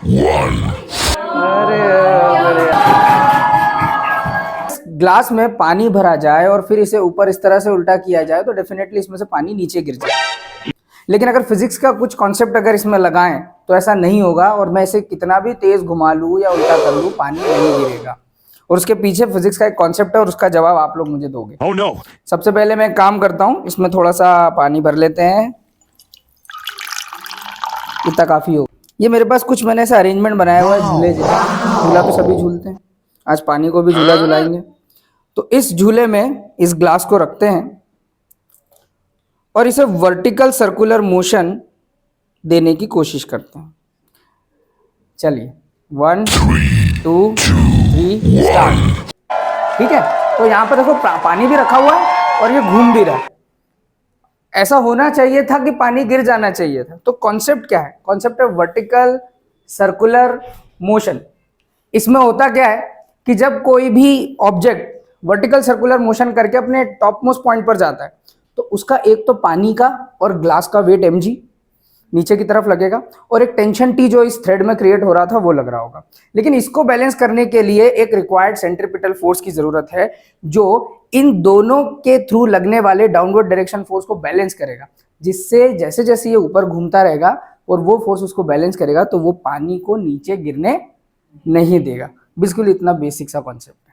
अरे अरे, ग्लास में पानी भरा जाए और फिर इसे ऊपर इस तरह से उल्टा किया जाए तो डेफिनेटली इसमें से पानी नीचे गिर जाए। लेकिन अगर फिजिक्स का कुछ कॉन्सेप्ट अगर इसमें लगाएं तो ऐसा नहीं होगा, और मैं इसे कितना भी तेज घुमा लूँ या उल्टा कर लूँ पानी नहीं गिरेगा। और उसके पीछे फिजिक्स का एक कॉन्सेप्ट है और उसका जवाब आप लोग मुझे दोगे। Oh no! सबसे पहले मैं एक काम करता हूँ, इसमें थोड़ा सा पानी भर लेते हैं, इतना काफ़ी हो। ये मेरे पास कुछ मैंने ऐसा अरेंजमेंट बनाया हुआ है झूले जैसा। झूला तो सभी झूलते हैं, आज पानी को भी झूला झुलाएंगे। तो इस झूले में इस ग्लास को रखते हैं और इसे वर्टिकल सर्कुलर मोशन देने की कोशिश करते हैं। चलिए 1 2 3 स्टार्ट। ठीक है, तो यहाँ पर देखो पानी भी रखा हुआ है और ये घूम भी रहा है। ऐसा होना चाहिए था कि पानी गिर जाना चाहिए था। तो कॉन्सेप्ट क्या है? कॉन्सेप्ट है वर्टिकल सर्कुलर मोशन। इसमें होता क्या है कि जब कोई भी ऑब्जेक्ट वर्टिकल सर्कुलर मोशन करके अपने टॉप मोस्ट पॉइंट पर जाता है तो उसका एक तो पानी का और ग्लास का वेट mg नीचे की तरफ लगेगा और एक टेंशन टी जो इस थ्रेड में क्रिएट हो रहा था वो लग रहा होगा। लेकिन इसको बैलेंस करने के लिए एक रिक्वायर्ड सेंट्रीपिटल फोर्स की जरूरत है जो इन दोनों के थ्रू लगने वाले डाउनवर्ड डायरेक्शन फोर्स को बैलेंस करेगा, जिससे जैसे जैसे ये ऊपर घूमता रहेगा और वो फोर्स उसको बैलेंस करेगा तो वो पानी को नीचे गिरने नहीं देगा। बिल्कुल इतना बेसिक सा कॉन्सेप्ट है।